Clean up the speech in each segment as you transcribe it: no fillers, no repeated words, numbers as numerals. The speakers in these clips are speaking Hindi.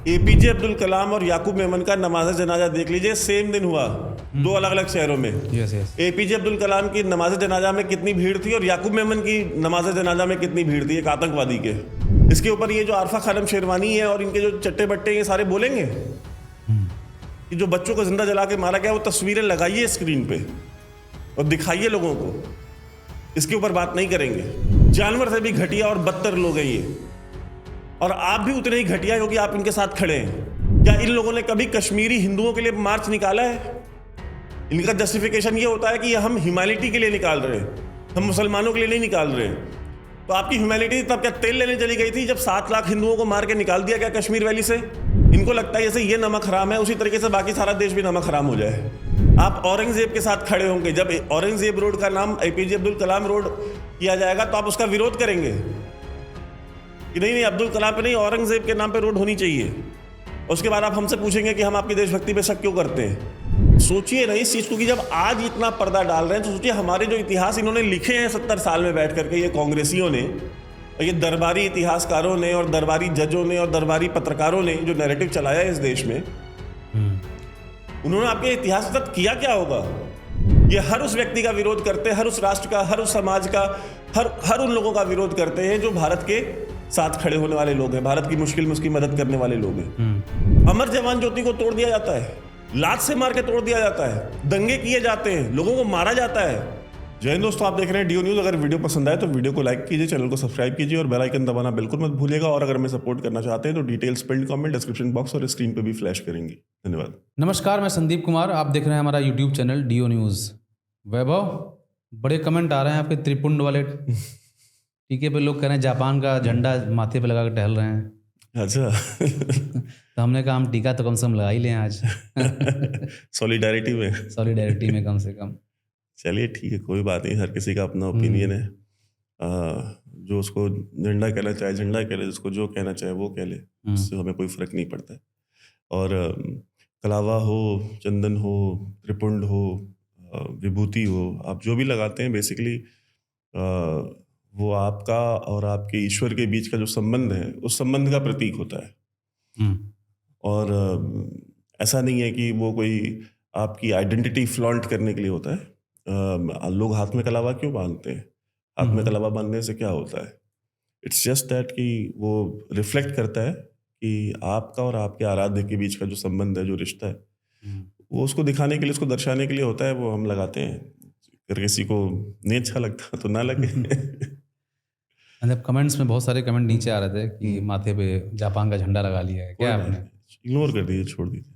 एपीजे अब्दुल कलाम और याकूब मेमन का नमाज जनाजा देख लीजिए, सेम दिन हुआ, दो अलग अलग शहरों में। Yes yes. APJ Abdul Kalam की नमाज जनाजा में कितनी भीड़ थी और याकूब मेमन की नमाज जनाजा में कितनी भीड़ थी, एक आतंकवादी के। इसके ऊपर ये जो आरफा खानम शेरवानी है और इनके जो चट्टे बट्टे ये सारे बोलेंगे कि जो बच्चों को जिंदा जला के मारा गया, वो तस्वीरें लगाइए स्क्रीन पे और दिखाइए लोगों को, इसके ऊपर बात नहीं करेंगे। जानवर से भी घटिया और बदतर लोग हैं ये, और आप भी उतने ही घटिया क्योंकि आप इनके साथ खड़े हैं। क्या इन लोगों ने कभी कश्मीरी हिंदुओं के लिए मार्च निकाला है? इनका जस्टिफिकेशन ये होता है कि हम ह्यूमैनिटी के लिए निकाल रहे हैं, हम मुसलमानों के लिए नहीं निकाल रहे हैं। तो आपकी ह्यूमैनिटी तब क्या तेल लेने चली गई थी जब 7 लाख हिंदुओं को मार के निकाल दिया गया कश्मीर वैली से? इनको लगता है जैसे ये नमक हराम है, उसी तरीके से बाकी सारा देश भी नमक हराम हो जाए। आप औरंगजेब के साथ खड़े होंगे, जब औरंगजेब रोड का नाम एपीजे अब्दुल कलाम रोड किया जाएगा तो आप उसका विरोध करेंगे कि नहीं अब्दुल कलाम पे नहीं, औरंगजेब के नाम पे रोड होनी चाहिए। उसके बाद आप हमसे पूछेंगे कि हम आपकी देशभक्ति पे शक क्यों करते हैं। सोचिए ना इस चीज को कि जब आज इतना पर्दा डाल रहे हैं तो सोचिए हमारे जो इतिहास इन्होंने लिखे हैं 70 साल में बैठ करके, ये कांग्रेसियों ने, ये दरबारी इतिहासकारों ने और दरबारी जजों ने और दरबारी पत्रकारों ने जो नैरेटिव चलाया है इस देश में, उन्होंने आपके इतिहास के साथ किया क्या होगा? ये हर उस व्यक्ति का विरोध करते हैं, हर उस राष्ट्र का, हर उस समाज का, हर उन लोगों का विरोध करते हैं जो भारत के साथ खड़े होने वाले लोग हैं, भारत की मुश्किल में उसकी मदद करने वाले लोग हैं। अमर जवान ज्योति को तोड़ दिया जाता है, लात से मार के तोड़ दिया जाता है, दंगे किए जाते हैं, लोगों को मारा जाता है। जय हिंद दोस्तों, आप देख रहे हैं डीओ न्यूज़। अगर वीडियो पसंद आए तो वीडियो को लाइक कीजिए, चैनल को सब्सक्राइब कीजिए और बेल आइकन दबाना बिल्कुल मत भूलिएगा। और अगर हमें सपोर्ट करना चाहते हैं तो details pin comment description box और स्क्रीन पे भी फ्लैश करेंगे। धन्यवाद। नमस्कार, मैं संदीप कुमार, आप देख रहे हैं हमारा यूट्यूब चैनल डीओ न्यूज़। वैभव, बड़े कमेंट आ रहे हैं आपके त्रिपुंड वाले टीके पे। लोग कह रहे हैं जापान का झंडा माथे पे लगा के टहल रहे हैं। अच्छा तो हमने कहा हम टीका तो कम से कम लगा ही लें आज सॉलिडारिटी में सॉलिडेरिटी में कम से कम। चलिए ठीक है, कोई बात नहीं, हर किसी का अपना ओपिनियन है। जो उसको झंडा कहना चाहे झंडा कह ले, जिसको जो कहना चाहे वो कह ले, उससे हमें कोई फर्क नहीं पड़ता है। और कलावा हो, चंदन हो, त्रिपुंड हो, विभूति हो, आप जो भी लगाते हैं बेसिकली वो आपका और आपके ईश्वर के बीच का जो संबंध है उस संबंध का प्रतीक होता है। और ऐसा नहीं है कि वो कोई आपकी आइडेंटिटी फ्लॉन्ट करने के लिए होता है। लोग हाथ में कलावा क्यों बांधते हैं? हाथ में कलावा बांधने से क्या होता है? इट्स जस्ट दैट कि वो रिफ्लेक्ट करता है कि आपका और आपके आराध्य के बीच का जो संबंध है, जो रिश्ता है, वो उसको दिखाने के लिए, उसको दर्शाने के लिए होता है। वो हम लगाते हैं। अगर किसी को नहीं अच्छा लगता तो ना लगे। कमेंट्स में बहुत सारे कमेंट नीचे आ रहे थे कि माथे पे जापान का झंडा लगा लिया है क्या आपने? इग्नोर कर दीजिए, छोड़ दीजिए।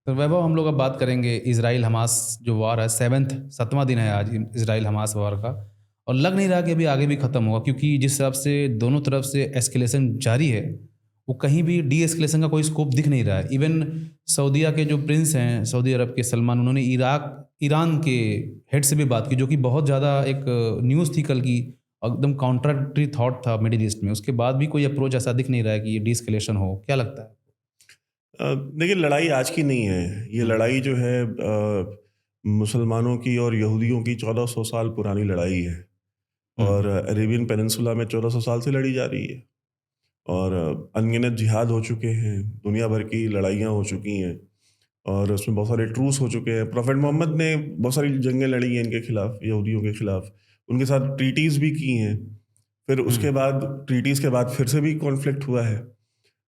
तो वैभव, हम लोग अब बात करेंगे इजराइल हमास जो वार है, 7वां दिन है आज इजराइल हमास वार का, और लग नहीं रहा कि अभी आगे भी ख़त्म होगा, क्योंकि जिस हिसाब से दोनों तरफ से एस्केलेशन जारी है, वो कहीं भी डी एस्केलेशन का कोई स्कोप दिख नहीं रहा है। इवन सऊदीया के जो प्रिंस हैं, सऊदी अरब के सलमान, उन्होंने ईरान के हेड से भी बात की, जो कि बहुत ज़्यादा एक न्यूज़ थी कल की, एकदम काउंट्राडिक्टरी थॉट था मिडिल ईस्ट में। उसके बाद भी कोई अप्रोच ऐसा दिख नहीं रहा है कि ये डी एस्केलेशन हो। क्या लगता है? देखिए, लड़ाई आज की नहीं है। ये लड़ाई जो है मुसलमानों की और यहूदियों की 1400 साल पुरानी लड़ाई है, और अरेबियन पेनिनसुला में 1400 साल से लड़ी जा रही है, और अनगिनत जिहाद हो चुके हैं, दुनिया भर की लड़ाइयाँ हो चुकी हैं, और उसमें बहुत सारे ट्रूस हो चुके हैं। प्रॉफेट मोहम्मद ने बहुत सारी जंगें लड़ी हैं इनके खिलाफ, यहूदियों के खिलाफ, उनके साथ ट्रीटीज़ भी की हैं। फिर उसके बाद ट्रीटीज़ के बाद फिर से भी कॉन्फ्लिक्ट हुआ है।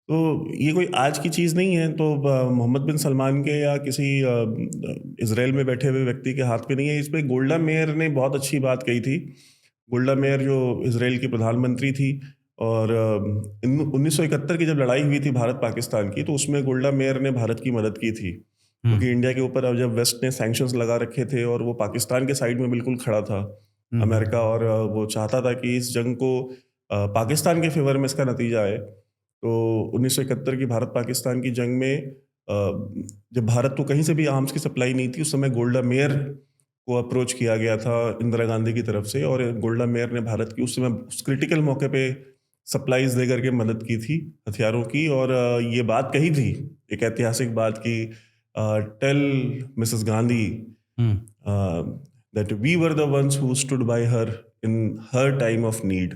तो ये कोई आज की चीज़ नहीं है। तो मोहम्मद बिन सलमान के या किसी इजराइल में बैठे हुए व्यक्ति के हाथ पे नहीं है। इस पर गोल्डा मेयर ने बहुत अच्छी बात कही थी। गोल्डा मेयर जो इजराइल की प्रधानमंत्री थी, और 1971 की जब लड़ाई हुई थी भारत पाकिस्तान की, तो उसमें गोल्डा मेयर ने भारत की मदद की थी, क्योंकि इंडिया के ऊपर अब जब वेस्ट ने सैंक्शंस लगा रखे थे और वो पाकिस्तान के साइड में बिल्कुल खड़ा था अमेरिका, और वो चाहता था कि इस जंग को पाकिस्तान के फेवर में इसका नतीजा आए। तो 1971 की भारत पाकिस्तान की जंग में जब भारत को कहीं से भी आर्म्स की सप्लाई नहीं थी, उस समय गोल्डा मेयर को अप्रोच किया गया था इंदिरा गांधी की तरफ से, और गोल्डा मेयर ने भारत की उस समय उस क्रिटिकल मौके पे सप्लाईज दे करके मदद की थी हथियारों की। और ये बात कही थी, एक ऐतिहासिक बात की, tell Mrs Gandhi that we were the ones who stood by her in her time of need.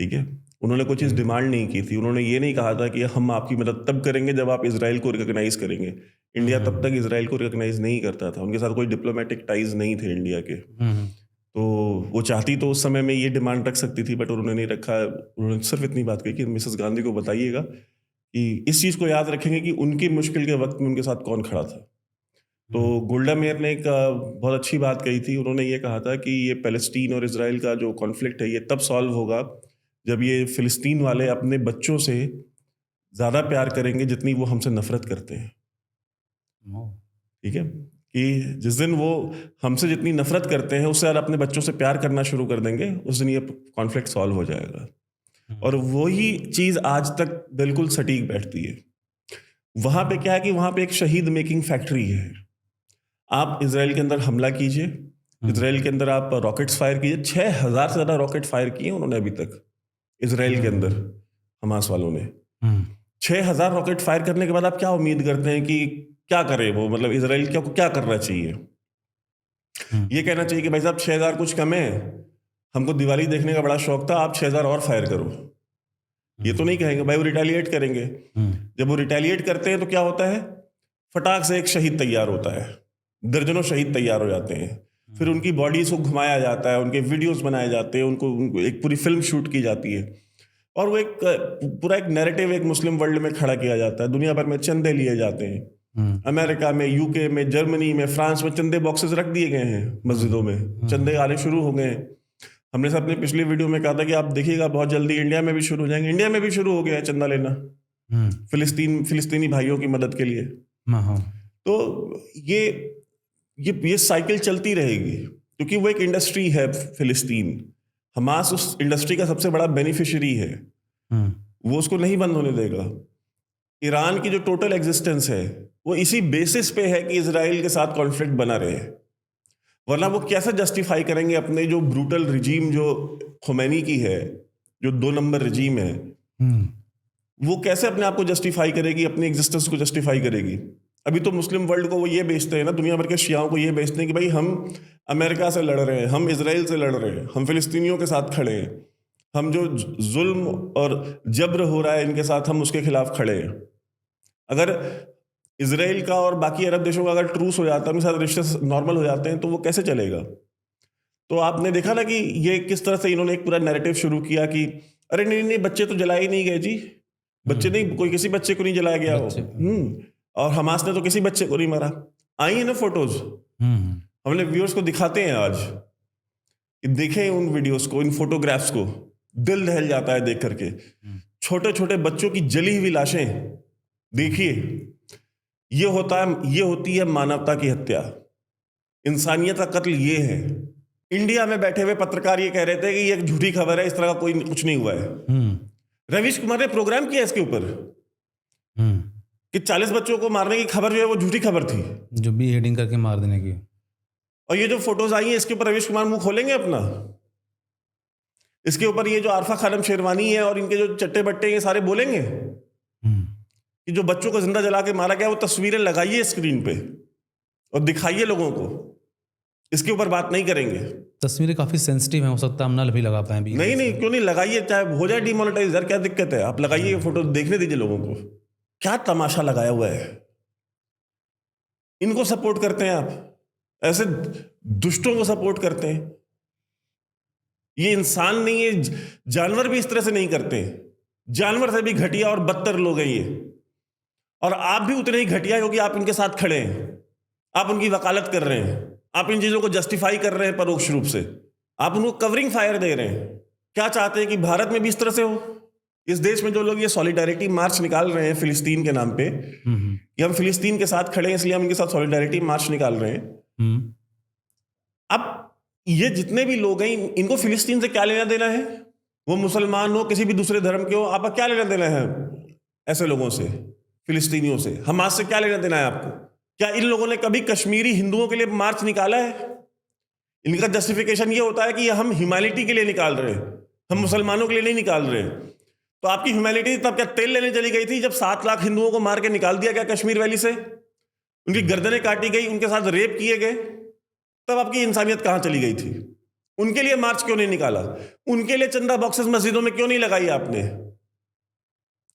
ठीक है, उन्होंने कोई चीज़ डिमांड नहीं की थी। उन्होंने ये नहीं कहा था कि हम आपकी मदद तब करेंगे जब आप इजराइल को रिकॉग्नाइज करेंगे। इंडिया तब तक इजराइल को रिकॉग्नाइज नहीं करता था, उनके साथ कोई डिप्लोमेटिक टाइज नहीं थे इंडिया के। तो वो चाहती तो उस समय में ये डिमांड रख सकती थी, बट उन्होंने नहीं रखा। उन्होंने सिर्फ इतनी बात कही कि मिसेस गांधी को बताइएगा कि इस चीज़ को याद रखेंगे कि उनकी मुश्किल के वक्त में उनके साथ कौन खड़ा था। तो गोल्डा मेयर ने एक बहुत अच्छी बात कही थी। उन्होंने ये कहा था कि ये पैलेस्टीन और इजराइल का जो कॉन्फ्लिक्ट है ये तब सॉल्व होगा जब ये फिलिस्तीन वाले अपने बच्चों से ज़्यादा प्यार करेंगे जितनी वो हमसे नफरत करते हैं। ठीक है, कि जिस दिन वो हमसे जितनी नफरत करते हैं उससे अपने बच्चों से प्यार करना शुरू कर देंगे, उस दिन ये कॉन्फ्लिक्ट सॉल्व हो जाएगा। और वही चीज़ आज तक बिल्कुल सटीक बैठती है। वहाँ पे क्या है कि वहाँ पे एक शहीद मेकिंग फैक्ट्री है। आप इजराइल के अंदर हमला कीजिए, इजराइल के अंदर आप रॉकेट्स फायर कीजिए। 6,000 से ज़्यादा रॉकेट फायर किए उन्होंने अभी तक इजराइल के अंदर, हमास वालों ने। 6,000 रॉकेट फायर करने के बाद आप क्या उम्मीद करते हैं कि क्या करे वो, मतलब इजराइल को क्या करना चाहिए? ये कहना चाहिए कि भाई साहब 6,000 कुछ कम है, हमको दिवाली देखने का बड़ा शौक था, आप 6,000 और फायर करो। ये तो नहीं कहेंगे भाई, वो रिटेलिएट करेंगे। जब वो रिटेलिएट करते हैं तो क्या होता है, फटाक से एक शहीद तैयार होता है, दर्जनों शहीद तैयार हो जाते हैं। फिर उनकी बॉडीज को घुमाया जाता है, उनके वीडियोस बनाए जाते हैं, उनको एक पूरी फिल्म शूट की जाती है और वो एक पूरा एक नैरेटिव एक मुस्लिम वर्ल्ड में खड़ा किया जाता है। दुनिया भर में चंदे लिए जाते हैं, अमेरिका में, यूके में, जर्मनी में, फ्रांस में चंदे बॉक्सेस रख दिए गए हैं मस्जिदों में, चंदे आने शुरू हो गए हैं। हमने सब अपने पिछली वीडियो में कहा था कि आप देखिएगा बहुत जल्दी इंडिया में भी शुरू हो जाएंगे। इंडिया में भी शुरू हो गया है चंदा लेना फिलिस्तीनी भाइयों की मदद के लिए। तो ये साइकिल चलती रहेगी क्योंकि वो एक इंडस्ट्री है फिलिस्तीन। हमास उस इंडस्ट्री का सबसे बड़ा बेनिफिशियरी है, वो उसको नहीं बंद होने देगा। ईरान की जो टोटल एग्जिस्टेंस है वो इसी बेसिस पे है कि इजराइल के साथ कॉन्फ्लिक्ट बना रहे, वरना वो कैसे जस्टिफाई करेंगे अपने जो ब्रूटल रिजीम जो खुमैनी की है, जो 2 नंबर रिजीम है, वो कैसे अपने आप को जस्टिफाई करेगी, अपनी एग्जिस्टेंस को जस्टिफाई करेगी? अभी तो मुस्लिम वर्ल्ड को वो ये बेचते हैं ना, दुनिया भर के शियाओं को ये बेचते हैं कि भाई हम अमेरिका से लड़ रहे हैं, हम इजराइल से लड़ रहे हैं, हम फिलिस्तीनियों के साथ खड़े हैं, हम जो जुल्म और जब्र हो रहा है इनके साथ हम उसके खिलाफ खड़े हैं। अगर इजराइल का और बाकी अरब देशों का अगर ट्रूस हो जाता है, उनके साथ रिश्ते नॉर्मल हो जाते हैं, तो वो कैसे चलेगा? तो आपने देखा ना कि ये किस तरह से इन्होंने एक पूरा नैरेटिव शुरू किया कि अरे नहीं बच्चे तो जलाए ही नहीं गए जी, बच्चे नहीं, कोई किसी बच्चे को नहीं जलाया गया हो। और हमास ने तो किसी बच्चे को नहीं मारा। आई है ना फोटोज, हमने व्यूअर्स को दिखाते हैं आज, देखें उन वीडियोस को, इन फोटोग्राफ्स को, दिल दहल जाता है देख करके। छोटे छोटे बच्चों की जली हुई लाशें देखिए, ये होती है मानवता की हत्या, इंसानियत का कत्ल ये है। इंडिया में बैठे हुए पत्रकार ये कह रहे थे कि ये एक झूठी खबर है, इस तरह का कोई कुछ नहीं हुआ है। रवीश कुमार ने प्रोग्राम किया इसके ऊपर कि 40 बच्चों को मारने की खबर जो है वो झूठी खबर थी, जो भी हेडिंग करके मार देने की। और ये जो फोटोज आई हैं इसके ऊपर रवीश कुमार मुंह खोलेंगे अपना? इसके ऊपर ये जो आरफा खानम शेरवानी है और इनके जो चट्टे बट्टे ये सारे बोलेंगे कि जो बच्चों को जिंदा जला के मारा गया, वो तस्वीरें लगाइए स्क्रीन पे और दिखाइए लोगों को, इसके ऊपर बात नहीं करेंगे। तस्वीरें काफी सेंसिटिव हैं, हो सकता है हम ना भी लगा पाए भी। नहीं क्यों नहीं लगाइए, चाहे हो जाए डिमोनेटाइज, यार क्या दिक्कत है, आप लगाइए फोटो, देखने दीजिए लोगों को। क्या तमाशा लगाया हुआ है, इनको सपोर्ट करते हैं आप, ऐसे दुष्टों को सपोर्ट करते हैं। ये इंसान नहीं है, जानवर भी इस तरह से नहीं करते, जानवर से भी घटिया और बदतर लोग हैं ये। और आप भी उतने ही घटिया हो कि आप इनके साथ खड़े हैं, आप उनकी वकालत कर रहे हैं, आप इन चीजों को जस्टिफाई कर रहे हैं परोक्ष रूप से, आप उनको कवरिंग फायर दे रहे हैं। क्या चाहते हैं कि भारत में भी इस तरह से हो? इस देश में जो लोग ये सॉलिडारिटी मार्च निकाल रहे हैं फिलिस्तीन के नाम पे कि हम फिलिस्तीन के साथ खड़े हैं इसलिए हम इनके साथ सॉलिडारिटी मार्च निकाल रहे हैं, अब ये जितने भी लोग हैं इनको फिलिस्तीन से क्या लेना देना है? वो मुसलमान हो, किसी भी दूसरे धर्म के हो, आपका क्या लेना देना है ऐसे लोगों से, फिलिस्तीनियों से? हमास से क्या लेना देना है आपको? क्या इन लोगों ने कभी कश्मीरी हिंदुओं के लिए मार्च निकाला है? इनका जस्टिफिकेशन ये होता है कि हम ह्यूमैनिटी के लिए निकाल रहे हैं, हम मुसलमानों के लिए नहीं निकाल रहे। तो आपकी ह्यूमैनिटी तब क्या तेल लेने चली गई थी जब 7 लाख हिंदुओं को मार के निकाल दिया गया कश्मीर वैली से, उनकी गर्दनें काटी गई, उनके साथ रेप किए गए? तब आपकी इंसानियत कहां चली गई थी? उनके लिए मार्च क्यों नहीं निकाला? उनके लिए चंदा बॉक्सेस मस्जिदों में क्यों नहीं लगाई आपने?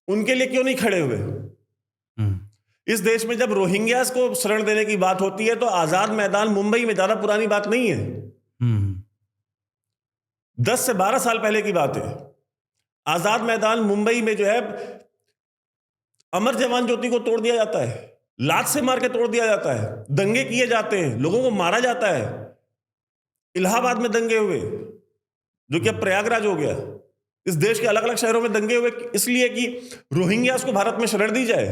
उनके लिए क्यों नहीं खड़े हुए? इस देश में जब रोहिंग्यास को शरण देने की बात होती है तो आजाद मैदान मुंबई में ज्यादा पुरानी बात नहीं है, 10 से 12 साल पहले की बात है। आजाद मैदान मुंबई में जो है अमर जवान ज्योति को तोड़ दिया जाता है, लात से मार के तोड़ दिया जाता है, दंगे किए जाते हैं, लोगों को मारा जाता है। इलाहाबाद में दंगे हुए, जो कि अब प्रयागराज हो गया। इस देश के अलग अलग शहरों में दंगे हुए इसलिए कि रोहिंग्यास को भारत में शरण दी जाए।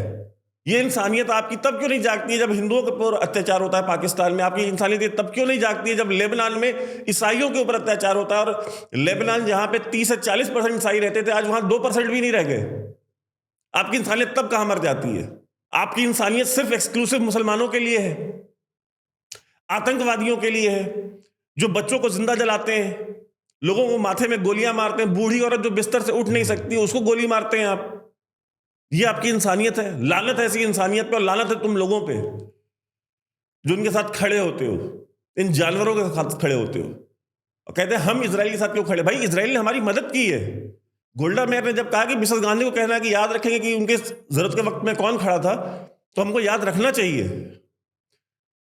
ये इंसानियत आपकी तब क्यों नहीं जागती है जब हिंदुओं के ऊपर अत्याचार होता है पाकिस्तान में? आपकी इंसानियत तब क्यों नहीं जागती है जब लेबनान में ईसाइयों के ऊपर अत्याचार होता है? और लेबनान जहां पे 30 से 40% ईसाई रहते थे, आज वहां 2% भी नहीं रह गए। आपकी इंसानियत तब कहां मर जाती है? आपकी इंसानियत सिर्फ एक्सक्लूसिव मुसलमानों के लिए है, आतंकवादियों के लिए है, जो बच्चों को जिंदा जलाते हैं, लोगों को माथे में गोलियां मारते हैं, बूढ़ी औरत जो बिस्तर से उठ नहीं सकती उसको गोली मारते हैं आप। ये आपकी इंसानियत है। लानत है ऐसी इंसानियत पे, और लानत है तुम लोगों पे जो इनके साथ खड़े होते हो, इन जानवरों के साथ खड़े होते हो और कहते हैं हम इजराइल के साथ क्यों खड़े? भाई इजराइल ने हमारी मदद की है। गोल्डा मेयर ने जब कहा कि मिसेस गांधी को कहना कि याद रखेंगे कि उनके जरूरत के वक्त में कौन खड़ा था, तो हमको याद रखना चाहिए।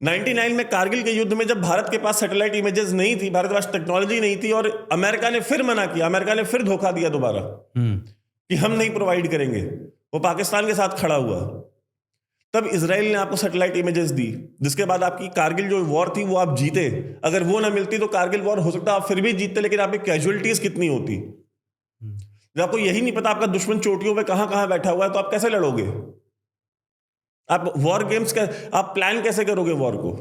99 में कारगिल के युद्ध में जब भारत के पास सैटेलाइट इमेजेस नहीं थी, भारत के पास टेक्नोलॉजी नहीं थी, और अमेरिका ने फिर मना किया, अमेरिका ने फिर धोखा दिया दोबारा कि हम नहीं प्रोवाइड करेंगे, वो पाकिस्तान के साथ खड़ा हुआ। तब इजराइल ने आपको सैटेलाइट इमेजेस दी, जिसके बाद आपकी कारगिल जो वॉर थी वो आप जीते। अगर वो ना मिलती तो कारगिल वॉर हो सकता आप फिर भी जीतते, लेकिन आपकी कैजुअलिटीज कितनी होती। जब आपको यही नहीं पता आपका दुश्मन चोटियों पे कहां कहां बैठा हुआ है, तो आप कैसे लड़ोगे? आप वॉर गेम्स का आप प्लान कैसे करोगे वॉर को?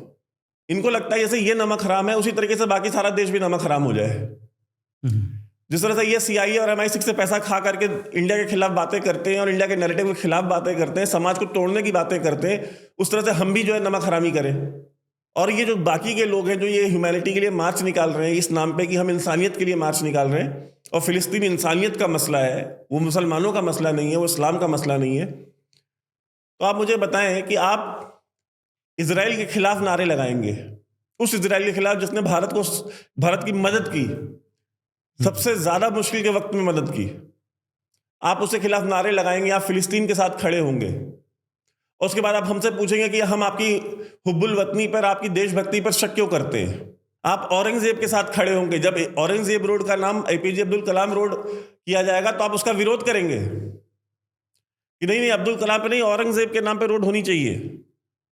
इनको लगता है जैसे ये नमक हराम है, उसी तरीके से बाकी सारा देश भी नमक हराम हो जाए। जिस तरह से ये CIA और MI6 से पैसा खा करके इंडिया के खिलाफ बातें करते हैं और इंडिया के नैरेटिव के खिलाफ बातें करते हैं, समाज को तोड़ने की बातें करते हैं, उस तरह से हम भी जो है नमक हरामी करें। और ये जो बाकी के लोग हैं जो ये ह्यूमैनिटी के लिए मार्च निकाल रहे हैं इस नाम पे कि हम इंसानियत के लिए मार्च निकाल रहे हैं, और फिलिस्तीन इंसानियत का मसला है, वो मुसलमानों का मसला नहीं है, वो इस्लाम का मसला नहीं है। तो आप मुझे बताएं कि आप इजराइल के खिलाफ नारे लगाएंगे, उस इजराइल के खिलाफ जिसने भारत की मदद की, सबसे ज्यादा मुश्किल के वक्त में मदद की, आप उसके खिलाफ नारे लगाएंगे, आप फिलिस्तीन के साथ खड़े होंगे। और उसके बाद आप हमसे पूछेंगे कि हम आपकी हुब्बुल वतनी पर, आपकी देशभक्ति पर शक क्यों करते हैं। आप औरंगजेब के साथ खड़े होंगे। जब औरंगजेब रोड का नाम APJ अब्दुल कलाम रोड किया जाएगा तो आप उसका विरोध करेंगे कि नहीं अब्दुल कलाम पे नहीं, औरंगजेब के नाम पे रोड होनी चाहिए।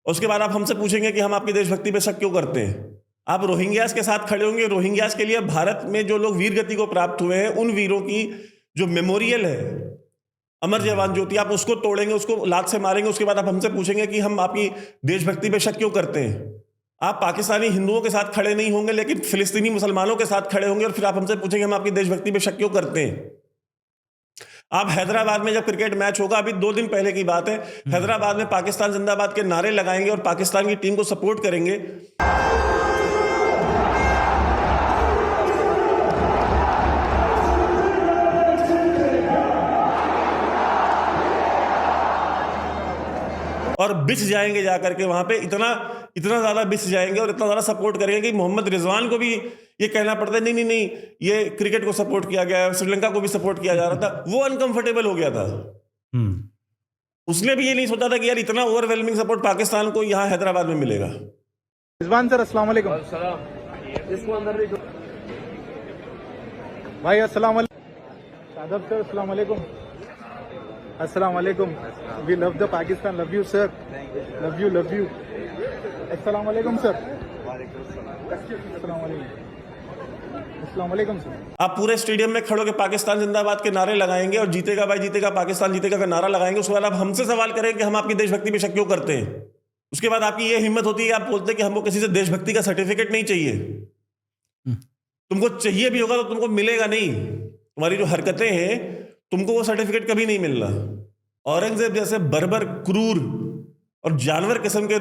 उसके बाद आप हमसे पूछेंगे कि हम आपकी देशभक्ति पे शक क्यों करते हैं। आप रोहिंग्यास के साथ खड़े होंगे। रोहिंग्यास के लिए भारत में जो लोग वीर गति को प्राप्त हुए हैं, उन वीरों की जो मेमोरियल है अमर जवान ज्योति, आप उसको तोड़ेंगे, उसको लात से मारेंगे। उसके बाद आप हमसे पूछेंगे कि हम आपकी देशभक्ति पे शक क्यों करते हैं। आप पाकिस्तानी हिंदुओं के साथ खड़े नहीं होंगे, लेकिन फिलिस्तीनी मुसलमानों के साथ खड़े होंगे, और फिर आप हमसे पूछेंगे हम आपकी देशभक्ति पे शक क्यों करते हैं। आप हैदराबाद में जब क्रिकेट मैच होगा, अभी 2 दिन पहले की बात है, हैदराबाद में पाकिस्तान जिंदाबाद के नारे लगाएंगे और पाकिस्तान की टीम को सपोर्ट करेंगे। और बिछ जाएंगे जाकर के वहां पे, इतना ज्यादा बिछ जाएंगे और इतना ज्यादा सपोर्ट करेंगे कि मोहम्मद रिजवान को भी ये कहना पड़ता है नहीं, ये क्रिकेट को सपोर्ट किया गया है, श्रीलंका को भी सपोर्ट किया जा रहा था। वो अनकंफर्टेबल हो गया था। उसने भी ये नहीं सोचा था कि यार इतना ओवरवेलमिंग सपोर्ट पाकिस्तान को यहाँ हैदराबाद में मिलेगा। रिजवान सर अस्सलाम वालेकुम। भाई अस्सलाम वालेकुम। शादाब सर अस्सलाम वालेकुम। अस्सलाम वालेकुम। We love the Pakistan, love you sir, love you. अस्सलाम वालेकुम सर। अस्सलाम वालेकुम सर। आप पूरे स्टेडियम में खड़े होकर पाकिस्तान जिंदाबाद के नारे लगाएंगे और जीतेगा भाई जीतेगा, पाकिस्तान जीतेगा का नारा लगाएंगे। उसके बाद आप हमसे सवाल करेंगे कि हम आपकी देशभक्ति पे शक क्यों करते हैं। उसके बाद आपकी ये हिम्मत होती है, आप बोलते हैं कि हमको किसी से देशभक्ति का सर्टिफिकेट नहीं चाहिए। तुमको चाहिए भी होगा तो तुमको मिलेगा नहीं। तुम्हारी जो हरकतें हैं, तुमको वो सर्टिफिकेट कभी नहीं मिलना। औरंगजेब जैसे बर्बर, क्रूर और जानवर किस्म के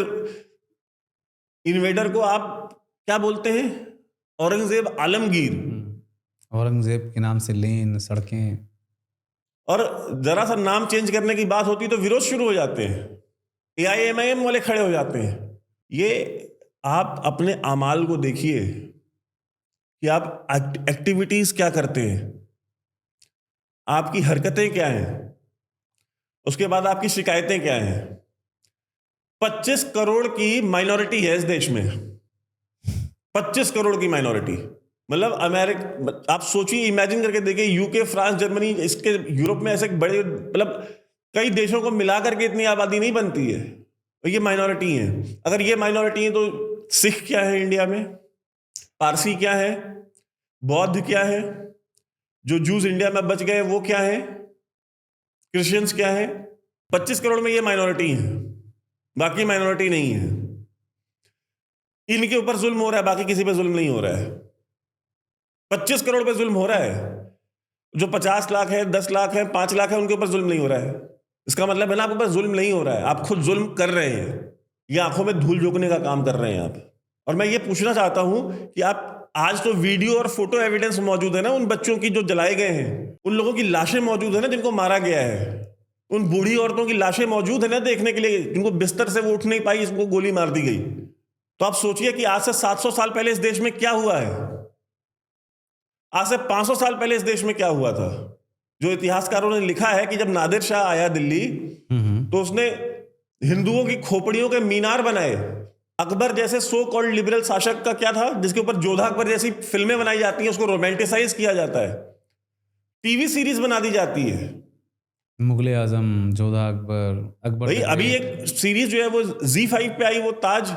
इन्वेडर को आप क्या बोलते हैं? औरंगजेब आलमगीर। औरंगजेब के नाम से लेन, सड़कें, और जरा सा नाम चेंज करने की बात होती तो विरोध शुरू हो जाते हैं, AIMIM वाले खड़े हो जाते हैं। ये आप अपने अमाल को देखिए। कि आप एक्टिविटीज क्या करते हैं, आपकी हरकतें क्या हैं, उसके बाद आपकी शिकायतें क्या हैं। 25 करोड़ की माइनॉरिटी है इस देश में, 25 करोड़ की माइनॉरिटी। मतलब अमेरिका, आप सोचिए, इमेजिन करके देखिए, यूके, फ्रांस, जर्मनी, इसके यूरोप में ऐसे बड़े, मतलब कई देशों को मिला करके इतनी आबादी नहीं बनती है, तो ये माइनॉरिटी है। अगर ये माइनॉरिटी है तो सिख क्या है इंडिया में, पारसी क्या है, बौद्ध क्या है, जो जूस इंडिया में बच गए वो क्या है, क्रिश्चियंस क्या है। 25 करोड़ में ये माइनॉरिटी है, बाकी माइनॉरिटी नहीं है। इनके ऊपर जुल्म हो रहा है, बाकी किसी पे जुल्म नहीं हो रहा है। 25 करोड़ पे जुल्म हो रहा है, जो 50 लाख है, 10 लाख है, 5 लाख है, उनके ऊपर जुल्म नहीं हो रहा है। इसका मतलब है ना, आपके ऊपर जुल्म नहीं हो रहा है, आप खुद जुल्म कर रहे हैं, ये आंखों में धूल झोंकने का काम कर रहे हैं आप। और मैं ये पूछना चाहता हूं कि आप, आज तो वीडियो और फोटो एविडेंस मौजूद है ना उन बच्चों की जो जलाए गए हैं, उन लोगों की लाशें मौजूद है ना जिनको मारा गया है, उन बूढ़ी औरतों की लाशें मौजूद है ना देखने के लिए, जिनको बिस्तर से वो उठ नहीं पाई, इसको गोली मार दी गई। तो आप सोचिए कि आज से 700 साल पहले इस देश में क्या हुआ है, आज से 500 साल पहले इस देश में क्या हुआ था। जो इतिहासकारों ने लिखा है कि जब नादिर शाह आया दिल्ली, तो उसने हिंदुओं की खोपड़ियों के मीनार बनाए। अकबर जैसे सो कॉल्ड लिबरल शासक का क्या था, जिसके ऊपर जोधा अकबर जैसी फिल्में बनाई जाती हैं, उसको रोमांटिसाइज किया जाता है, टीवी सीरीज बना दी जाती है। मुगले आजम, जोधा अकबर, अकबर भाई अभी एक सीरीज जो है वो Z5 पे आई, वो ताज,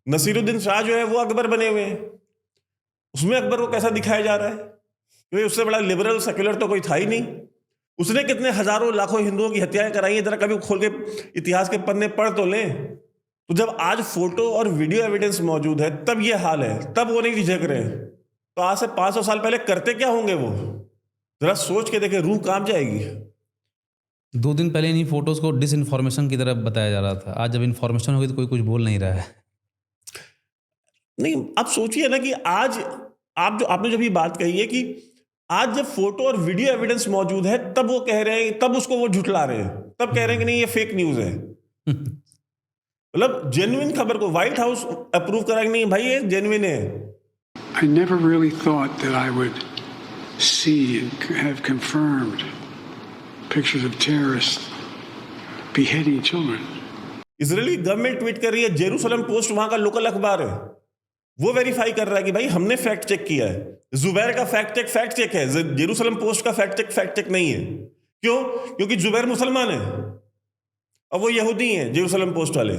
नसीरुद्दीन शाह जो है वो अकबर बने हुए हैं। उसमें अकबर को कैसा दिखाया जा रहा है, क्योंकि उससे बड़ा लिबरल सेक्युलर तो कोई था ही नहीं। उसने कितने हजारों लाखों हिंदुओं की हत्याएं कराई हैं, जरा कभी खोल के इतिहास के पन्ने पढ़ तो लें। तो जब आज फोटो और वीडियो एविडेंस मौजूद है, तब ये हाल है, तब वो नहीं झिझक रहे हैं। तो आज से 500 साल पहले करते क्या होंगे वो, जरा सोच के देखे, रूह कांप जाएगी। 2 दिन पहले इन्हीं फोटोज को डिसइंफॉर्मेशन की तरफ बताया जा रहा था, आज जब इन्फॉर्मेशन होगी तो कोई कुछ बोल नहीं रहा है। नहीं, आप सोचिए ना कि आज आपने जब ये बात कही है कि आज जब फोटो और वीडियो एविडेंस मौजूद है, तब वो कह रहे हैं, तब उसको वो झुठला रहे हैं, तब कह रहे हैं कि नहीं ये फेक न्यूज है। मतलब जेन्युइन खबर को व्हाइट हाउस अप्रूव करा कि नहीं भाई ये जेन्युइन है। I never really thought that I would see and have confirmed pictures of terrorists beheading children. Israeli government tweet कर रही है, जेरूसलम पोस्ट वहां का लोकल अखबार है, वो वेरीफाई कर रहा है कि भाई हमने फैक्ट चेक किया है। जुबैर का फैक्ट चेक है, जेरूसलम पोस्ट का फैक्ट चेक नहीं है। क्यों? क्योंकि जुबैर मुसलमान है और वो यहूदी हैं, जेरूसलम पोस्ट वाले।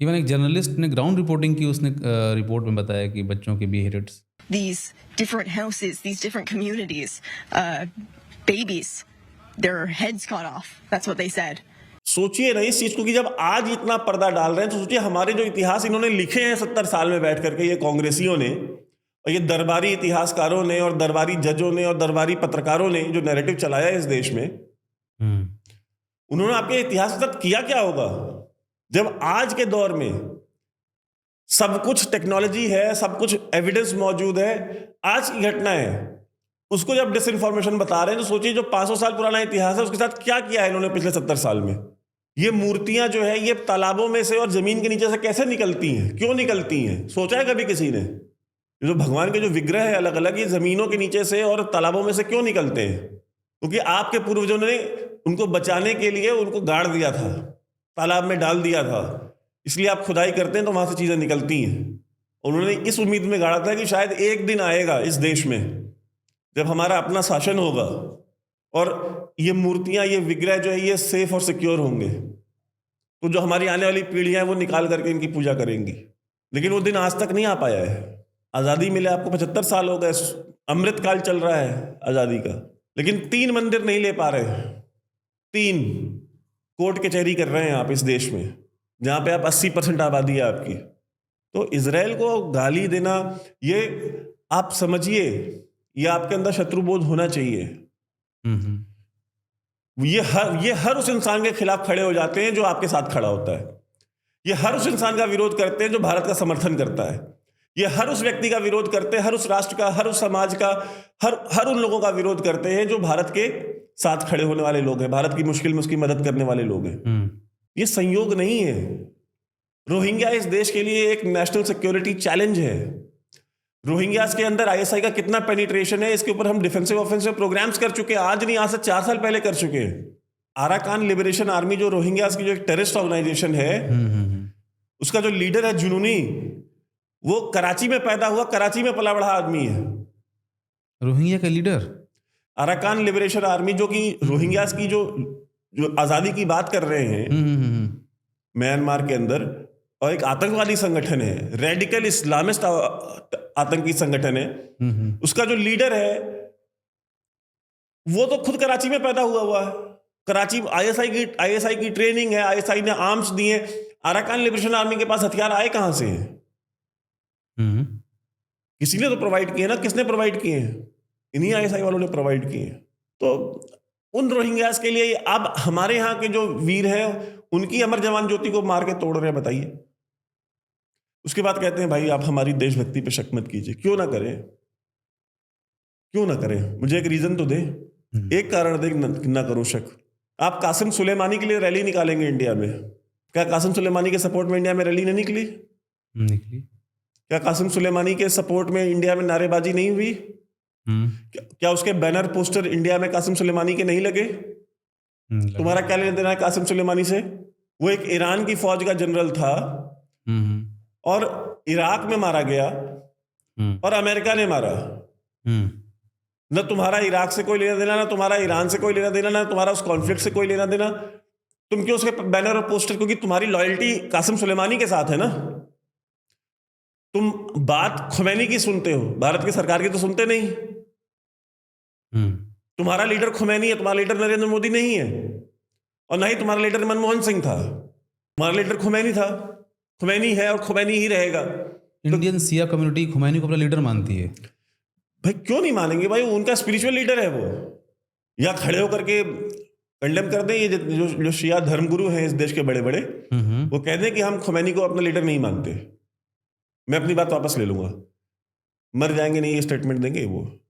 इवन एक जर्नलिस्ट ने ग्राउंड रिपोर्टिंग की, उसने रिपोर्ट में बताया कि बच्चों के behaviours, these different houses, these different communities, babies, their heads cut off. That's what they said. सोचिए ना इस चीज को, कि जब आज इतना पर्दा डाल रहे हैं, तो सोचिए हमारे जो इतिहास इन्होंने लिखे हैं 70 साल में बैठ करके, ये कांग्रेसियों ने और ये दरबारी इतिहासकारों ने और दरबारी जजों ने और दरबारी पत्रकारों ने जो नैरेटिव चलाया है इस देश में, उन्होंने आपके इतिहास के साथ किया क्या होगा। जब आज के दौर में सब कुछ टेक्नोलॉजी है, सब कुछ एविडेंस मौजूद है, आज की घटना है, उसको जब डिसइंफॉर्मेशन बता रहे हैं, तो सोचिए जो 500 साल पुराना इतिहास है उसके साथ क्या किया है इन्होंने पिछले 70 साल में। ये मूर्तियां जो है ये तालाबों में से और जमीन के नीचे से कैसे निकलती हैं, क्यों निकलती हैं, सोचा है कभी किसी ने? जो भगवान के जो विग्रह है अलग अलग, ये जमीनों के नीचे से और तालाबों में से क्यों निकलते हैं? क्योंकि आपके पूर्वजों ने उनको बचाने के लिए उनको गाड़ दिया था, तालाब में डाल दिया था, इसलिए आप खुदाई करते हैं तो वहां से चीजें निकलती हैं। उन्होंने इस उम्मीद में गाड़ा था कि शायद एक दिन आएगा इस देश में जब हमारा अपना शासन होगा और ये मूर्तियां, ये विग्रह जो है ये सेफ और सिक्योर होंगे, तो जो हमारी आने वाली पीढ़ियां हैं वो निकाल करके इनकी पूजा करेंगी। लेकिन वो दिन आज तक नहीं आ पाया है। आज़ादी मिले आपको 75 साल हो गए, अमृत काल चल रहा है आज़ादी का, लेकिन 3 मंदिर नहीं ले पा रहे। 3 कोर्ट कचहरी कर रहे हैं आप इस देश में, जहाँ पे आप 80% आबादी है आपकी। तो इजराइल को गाली देना, ये आप समझिए, ये आपके अंदर शत्रुबोध होना चाहिए। ये हर उस इंसान के खिलाफ खड़े हो जाते हैं जो आपके साथ खड़ा होता है। ये हर उस इंसान का विरोध करते हैं जो भारत का समर्थन करता है। ये हर उस व्यक्ति का विरोध करते हैं, हर उस राष्ट्र का, हर उस समाज का, हर उन लोगों का विरोध करते हैं जो भारत के साथ खड़े होने वाले लोग हैं, भारत की मुश्किल में उसकी मदद करने वाले लोग हैं। ये संयोग नहीं है। रोहिंग्या इस देश के लिए एक नेशनल सिक्योरिटी चैलेंज है। रोहिंग्यास के अंदर आईएसआई का कितना पेनिट्रेशन है, इसके ऊपर हम डिफेंसिव ऑफेंसिव प्रोग्राम्स कर चुके हैं, आज नहीं, आज से 4 साल पहले कर चुके हैं। अराकान लिबरेशन आर्मी जो रोहिंग्यास की जो एक टेररिस्ट ऑर्गेनाइजेशन है, उसका जो लीडर है जुनूनी, वो कराची में पैदा हुआ, कराची में पला बढ़ा आदमी है। रोहिंग्या का लीडर अराकान लिबरेशन आर्मी जो कि रोहिंग्यास की जो आजादी की बात कर रहे हैं म्यांमार के अंदर, और एक आतंकवादी संगठन है, रेडिकल इस्लामिस्ट आतंकी संगठन है, उसका जो लीडर है वो तो खुद कराची में पैदा हुआ है। कराची आईएसआई की ट्रेनिंग है, आईएसआई ने आर्म्स दिए। अराकान लिबरेशन आर्मी के पास हथियार आए कहां से हैं? किसी ने तो प्रोवाइड किए ना। किसने प्रोवाइड किए हैं? इन्हीं आईएसआई वालों ने प्रोवाइड किए। तो उन रोहिंग्यास के लिए अब हमारे यहाँ के जो वीर हैं उनकी अमर जवान ज्योति को मार के तोड़ रहे हैं, बताइए। उसके बाद कहते हैं भाई आप हमारी देशभक्ति पे शक मत कीजिए। क्यों ना करें, क्यों ना करें? मुझे एक रीजन तो दे, एक कारण दे ना करूं शक। आप कासिम सुलेमानी के लिए रैली निकालेंगे इंडिया में, क्या कासिम सुलेमानी के सपोर्ट में इंडिया में रैली नहीं निकली? क्या कासिम सुलेमानी के सपोर्ट में इंडिया में नारेबाजी नहीं हुई? क्या उसके बैनर पोस्टर इंडिया में कासिम सुलेमानी के नहीं लगे? तुम्हारा क्या लेना देना है कासिम सुलेमानी से? वो एक ईरान की फौज का जनरल था और इराक में मारा गया और अमेरिका ने मारा। न तुम्हारा इराक से कोई लेना देना, ना तुम्हारा ईरान से कोई लेना देना, ना तुम्हारा उस कॉन्फ्लिक्ट से कोई लेना देना। तुम क्यों उसके बैनर और पोस्टर? क्योंकि तुम्हारी लॉयल्टी कासिम सुलेमानी के साथ है ना। तुम बात खुमैनी की सुनते हो, भारत की सरकार की तो सुनते नहीं। तुम्हारा लीडर खुमैनी है, तुम्हारा लीडर नरेंद्र मोदी नहीं है, और ना ही तुम्हारा लीडर मनमोहन सिंह था। तुम्हारा लीडर खुमैनी था, खुमैनी है और खुमैनी ही रहेगा। इंडियन शिया कम्युनिटी खुमैनी को अपना लीडर मानती है। भाई क्यों नहीं मानेंगे भाई? उनका स्पिरिचुअल लीडर है वो। या खड़े होकर के कंडेम कर दें, ये जो शिया धर्मगुरु हैं इस देश के बड़े बड़े, वो कह दें कि हम खुमैनी को अपना लीडर नहीं मानते। मैं अपनी बात वापस ले लूंगा। मर जाएंगे नहीं ये स्टेटमेंट देंगे, वो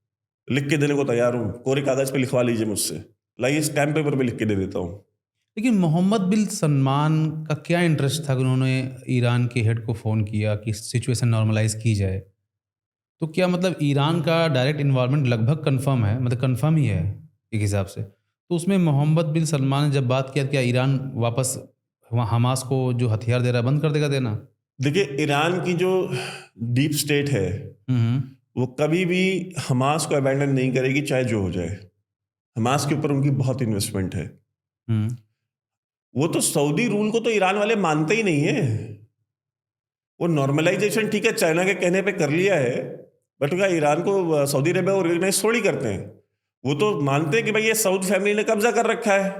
लिख के देने को तैयार हूं। कोरे कागज पे लिखवा लीजिए मुझसे, लाइए स्टैम्प पेपर पे लिख के दे देता हूं। लेकिन मोहम्मद बिन सलमान का क्या इंटरेस्ट था कि उन्होंने ईरान के हेड को फ़ोन किया कि सिचुएशन नॉर्मलाइज की जाए? तो क्या मतलब ईरान का डायरेक्ट इन्वॉल्वमेंट लगभग कंफर्म है, मतलब कंफर्म ही है एक हिसाब से। तो उसमें मोहम्मद बिन सलमान ने जब बात किया, क्या ईरान वापस हमास को जो हथियार दे रहा है बंद कर देगा देना? देखिए, ईरान की जो डीप स्टेट है वो कभी भी हमास को अबैंडन नहीं करेगी, चाहे जो हो जाए। हमास के ऊपर उनकी बहुत इन्वेस्टमेंट है। वो तो सऊदी रूल को तो ईरान वाले मानते ही नहीं है। वो नॉर्मलाइजेशन ठीक है चाइना के कहने पे कर लिया है, बट क्या ईरान को सऊदी अरेबिया ऑर्गेनाइज थोड़ी करते हैं। वो तो मानते हैं कि भाई ये सऊद फैमिली ने कब्जा कर रखा है,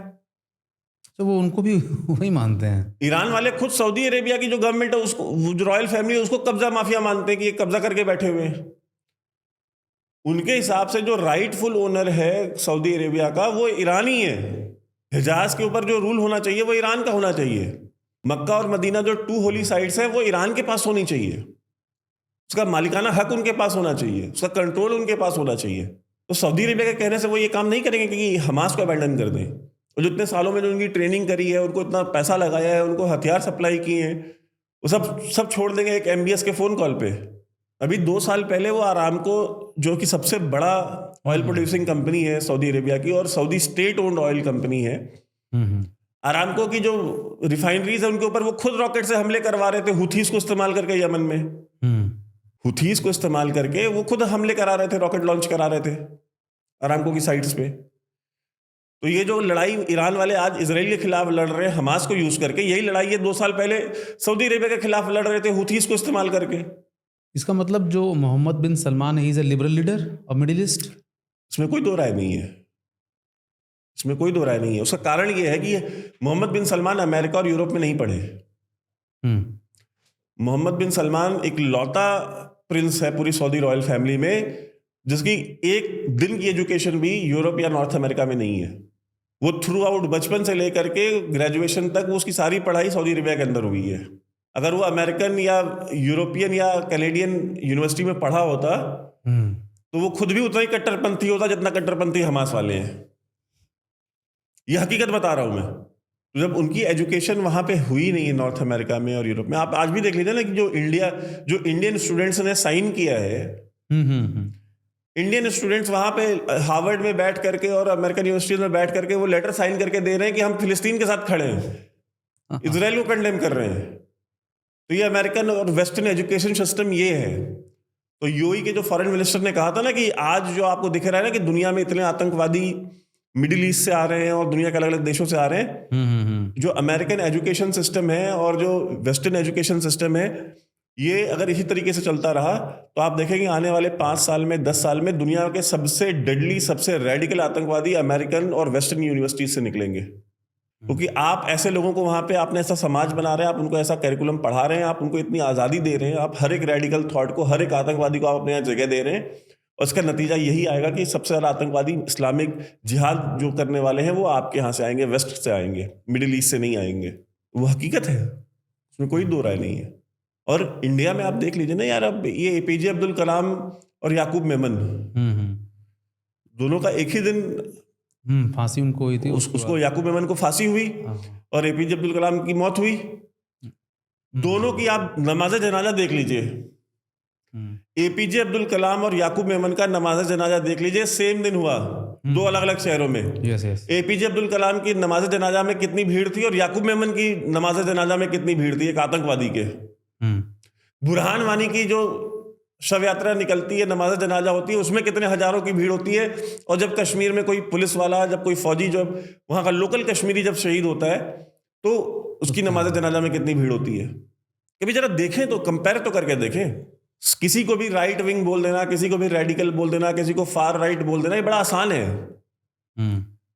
तो वो उनको भी वही मानते हैं। ईरान वाले खुद सऊदी अरेबिया की जो गवर्नमेंट है उसको, जो रॉयल फैमिली है उसको कब्जा माफिया मानते हैं कि ये कब्जा करके बैठे हुए हैं। उनके हिसाब से जो राइटफुल ओनर है सऊदी अरेबिया का वो ईरानी है। हिजाज के ऊपर जो रूल होना चाहिए वो ईरान का होना चाहिए। मक्का और मदीना जो 2 होली साइट्स हैं वो ईरान के पास होनी चाहिए। उसका मालिकाना हक उनके पास होना चाहिए, उसका कंट्रोल उनके पास होना चाहिए। तो सऊदी अरेबिया के कहने से वो ये काम नहीं करेंगे कि हमास को अबैंडन कर दें। और जो इतने सालों में जो उनकी ट्रेनिंग करी है, उनको इतना पैसा लगाया है, उनको हथियार सप्लाई किए हैं, वो सब छोड़ देंगे एक MBS के फ़ोन कॉल पे। अभी 2 साल पहले वो आरामको, जो कि सबसे बड़ा ऑयल प्रोड्यूसिंग कंपनी है सऊदी अरेबिया की और Saudi state owned oil company है, आरामको की जो रिफाइनरीज है उनके ऊपर वो खुद रॉकेट से हमले करवा रहे थे, हुथीस को इस्तेमाल करके। यमन में हुथीस को इस्तेमाल करके वो खुद हमले करा रहे थे, रॉकेट लॉन्च करा रहे थे आरामको की साइट्स पे। तो ये जो लड़ाई ईरान वाले आज इजराइल के खिलाफ लड़ रहे हैं हमास को यूज करके, यही लड़ाई ये 2 साल पहले सऊदी अरेबिया के खिलाफ लड़ रहे थे हुथीस को इस्तेमाल करके। इसका मतलब जो मोहम्मद बिन सलमान है, is a liberal leader of middle east? इसमें कोई दो राय नहीं है, इसमें कोई दो राय नहीं है। उसका कारण ये है कि मोहम्मद बिन सलमान अमेरिका और यूरोप में नहीं पढ़े। मोहम्मद बिन सलमान एक लौता प्रिंस है पूरी सऊदी रॉयल फैमिली में जिसकी एक दिन की एजुकेशन भी यूरोप या नॉर्थ अमेरिका में नहीं है। वो थ्रू आउट बचपन से लेकर के ग्रेजुएशन तक वो उसकी सारी पढ़ाई सऊदी अरेबिया के अंदर हुई है। अगर वो अमेरिकन या यूरोपियन या कैनेडियन यूनिवर्सिटी में पढ़ा होता तो वो खुद भी उतना ही कट्टरपंथी होता जितना कट्टरपंथी हमास वाले हैं। ये हकीकत बता रहा हूं मैं। तो जब उनकी एजुकेशन वहाँ पे हुई नहीं है नॉर्थ अमेरिका में और यूरोप में, आप आज भी देख लीजिए ना कि जो इंडियन स्टूडेंट्स ने साइन किया है, इंडियन स्टूडेंट्स वहाँ पे हार्वर्ड में बैठ करके और अमेरिकन यूनिवर्सिटीज में बैठ करके वो लेटर साइन करके दे रहे हैं कि हम फिलिस्तीन के साथ खड़े हैं, इजराइल को कंडेम कर रहे हैं। तो ये अमेरिकन और वेस्टर्न एजुकेशन सिस्टम ये है। तो यूएई के जो फॉरेन मिनिस्टर ने कहा था ना कि आज जो आपको दिख रहा है ना कि दुनिया में इतने आतंकवादी मिडिल ईस्ट से आ रहे हैं और दुनिया के अलग अलग देशों से आ रहे हैं, जो अमेरिकन एजुकेशन सिस्टम है और जो वेस्टर्न एजुकेशन सिस्टम है, ये अगर इसी तरीके से चलता रहा तो आप देखेंगे आने वाले 5 साल में 10 साल में दुनिया के सबसे डेडली, सबसे रेडिकल आतंकवादी अमेरिकन और वेस्टर्न यूनिवर्सिटीज से निकलेंगे। क्योंकि आप ऐसे लोगों को वहां पे आपने ऐसा समाज बना रहे हैं, आप उनको ऐसा करिकुलम पढ़ा रहे हैं, आप उनको इतनी आज़ादी दे रहे हैं, आप हर एक रेडिकल थॉट को, हर एक आतंकवादी को आप अपने यहाँ जगह दे रहे हैं, और इसका नतीजा यही आएगा कि सबसे ज़्यादा आतंकवादी इस्लामिक जिहाद जो करने वाले हैं वो आपके यहाँ से आएंगे, वेस्ट से आएंगे, मिडिल ईस्ट से नहीं आएंगे। वो हकीकत है, उसमें कोई दो राय नहीं है। और इंडिया में आप देख लीजिए ना यार, अब ये एपीजे अब्दुल कलाम और याकूब मेमन दोनों का एक ही दिन फांसी उनको हुई थी, उसको याकूब मेमन को फांसी हुई और एपीजे अब्दुल कलाम की मौत हुई। दोनों की आप नमाज जनाजा देख लीजिए, एपीजे अब्दुल कलाम और याकूब मेमन का नमाज जनाजा देख लीजिए, सेम दिन हुआ, 2 अलग अलग शहरों में। एपीजे अब्दुल कलाम की नमाज जनाजा में कितनी भीड़ थी और याकूब मेमन की नमाज जनाजा में कितनी भीड़ थी, एक आतंकवादी के। बुरहान वानी की जो शव यात्रा निकलती है, नमाज जनाजा होती है, उसमें कितने हजारों की भीड़ होती है। और जब कश्मीर में कोई पुलिस वाला, जब कोई फौजी, जब वहां का लोकल कश्मीरी जब शहीद होता है तो उसकी नमाज जनाजा में कितनी भीड़ होती है। कभी जरा देखें तो, कंपेयर तो करके देखें। किसी को भी राइट विंग बोल देना, किसी को भी रेडिकल बोल देना, किसी को फार राइट बोल देना, ये बड़ा आसान है।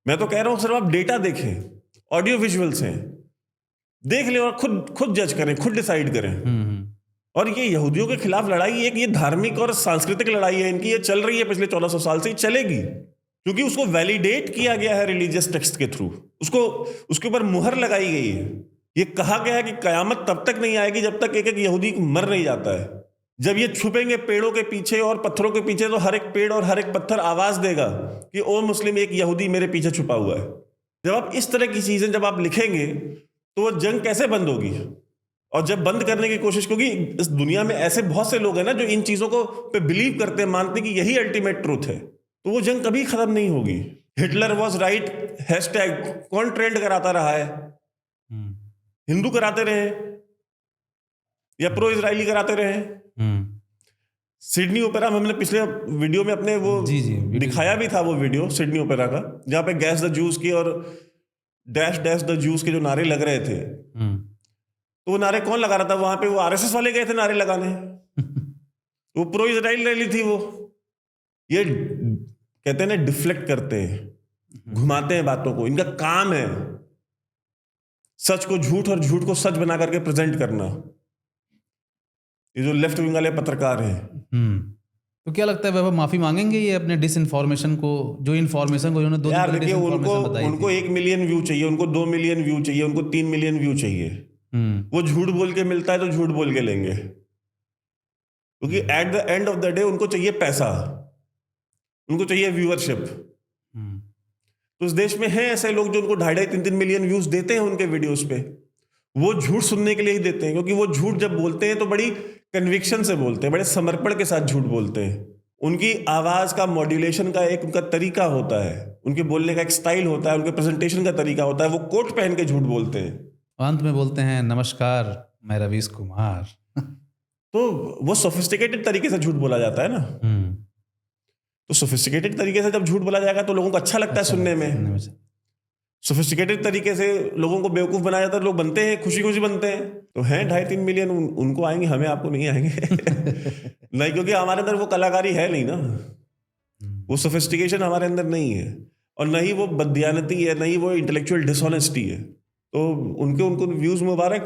मैं तो कह रहा हूं सिर्फ आप डेटा देखें, ऑडियो विजुअल्स हैं, देख लें और खुद जज करें, खुद डिसाइड करें। और ये यहूदियों के खिलाफ लड़ाई एक ये धार्मिक और सांस्कृतिक लड़ाई है इनकी, ये चल रही है पिछले 1400 साल से, चलेगी, क्योंकि उसको वैलिडेट किया गया है रिलीजियस टेक्स्ट के थ्रू, उसको उसके ऊपर मुहर लगाई गई है। ये कहा गया है कि कयामत तब तक नहीं आएगी जब तक एक एक यहूदी मर नहीं जाता है। जब ये छुपेंगे पेड़ों के पीछे और पत्थरों के पीछे, तो हर एक पेड़ और हर एक पत्थर आवाज देगा कि ओ मुस्लिम, एक यहूदी मेरे पीछे छुपा हुआ है। जब आप इस तरह की चीजें जब आप लिखेंगे तो वो जंग कैसे बंद होगी? और जब बंद करने की कोशिश, क्योंकि इस दुनिया में ऐसे बहुत से लोग हैं ना जो इन चीजों को पे बिलीव करते हैं, मानते हैं कि यही अल्टीमेट ट्रूथ है, तो वो जंग कभी खत्म नहीं होगी। हिटलर वॉज राइट हैशटैग कौन ट्रेंड कराता रहा है? हिंदू कराते रहे या प्रो इजरायली कराते रहे? सिडनी ओपेरा में हमने पिछले वीडियो में अपने वो दिखाया भी था, वो वीडियो सिडनी ओपेरा का, जहां पे गैस द जूस की और डैश डैश द जूस के जो नारे लग रहे थे, तो वो नारे कौन लगा रहा था वहां पे? वो आरएसएस वाले गए थे नारे लगाने। वो प्रो इजराइल रैली थी वो। ये कहते हैं ना, डिफ्लेक्ट करते हैं, घुमाते हैं बातों को, इनका काम है सच को झूठ और झूठ को सच बना करके प्रेजेंट करना। ये जो लेफ्ट विंग वाले पत्रकार हैं। तो क्या लगता है वह माफी मांगेंगे ये अपने डिसइंफॉर्मेशन को, जो इन्फॉर्मेशन को उन्होंने यार देखिए, उनको 1 मिलियन व्यू चाहिए, उनको 2 मिलियन व्यू चाहिए, उनको 3 मिलियन व्यू चाहिए। वो झूठ बोल के मिलता है तो झूठ बोल के लेंगे, क्योंकि at the end of the day उनको चाहिए पैसा, उनको चाहिए व्यूअरशिप। तो इस देश में हैं ऐसे लोग जो उनको 2.5-3 मिलियन व्यूज देते हैं उनके वीडियोस पे। वो झूठ सुनने के लिए ही देते हैं, क्योंकि वो झूठ जब बोलते हैं तो बड़ी कन्विक्शन से बोलते हैं, बड़े समर्पण के साथ झूठ बोलते हैं। उनकी आवाज का मॉड्यूलेशन का एक उनका तरीका होता है, उनके बोलने का एक स्टाइल होता है, उनके प्रेजेंटेशन का तरीका होता है। वो कोट पहन के झूठ बोलते हैं, अंत में बोलते हैं नमस्कार मैं रवीश कुमार। तो वो सोफिस्टिकेटेड तरीके से झूठ बोला जाता है ना। तो सोफिस्टिकेटेड तरीके से जब झूठ बोला जाएगा तो लोगों को अच्छा लगता है सुनने में। सोफिस्टिकेटेड तरीके से लोगों को बेवकूफ बनाया जाता है, लोग बनते हैं, खुशी खुशी बनते हैं। तो हैं 2.5-3 मिलियन, उनको आएंगे, हमें आपको नहीं आएंगे। नहीं, क्योंकि हमारे अंदर वो कलाकारी है नहीं ना, वो सोफिस्टिकेशन हमारे अंदर नहीं है, और नहीं वो बददियानती है, नहीं वो इंटेलेक्चुअल डिसऑनेस्टी है। तो उनको व्यूज मुबारक,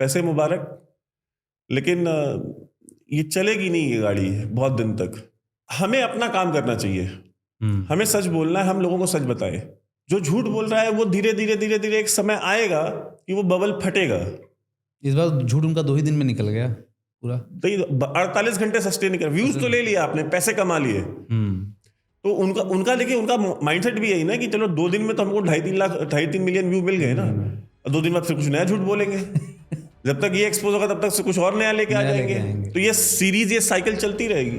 पैसे मुबारक, लेकिन ये चलेगी नहीं ये गाड़ी बहुत दिन तक। हमें अपना काम करना चाहिए, हमें सच बोलना है, हम लोगों को सच बताएं। जो झूठ बोल रहा है वो धीरे धीरे एक समय आएगा कि वो बबल फटेगा। इस बार झूठ उनका 2 ही दिन में निकल गया पूरा। 48 घंटे सस्टेन कर, व्यूज तो ले लिया आपने, पैसे कमा लिए, तो उनका लेकिन उनका माइंडसेट भी यही ना कि चलो 2 दिन में तो हमको 2.5-3 मिलियन व्यू मिल गए ना, और 2 दिन बाद फिर कुछ नया झूठ बोलेंगे। जब तक ये एक्सपोज होगा तब तक से कुछ और नया लेके आ नया लेके जाएंगे। आएंगे। तो ये सीरीज, ये साइकिल चलती रहेगी।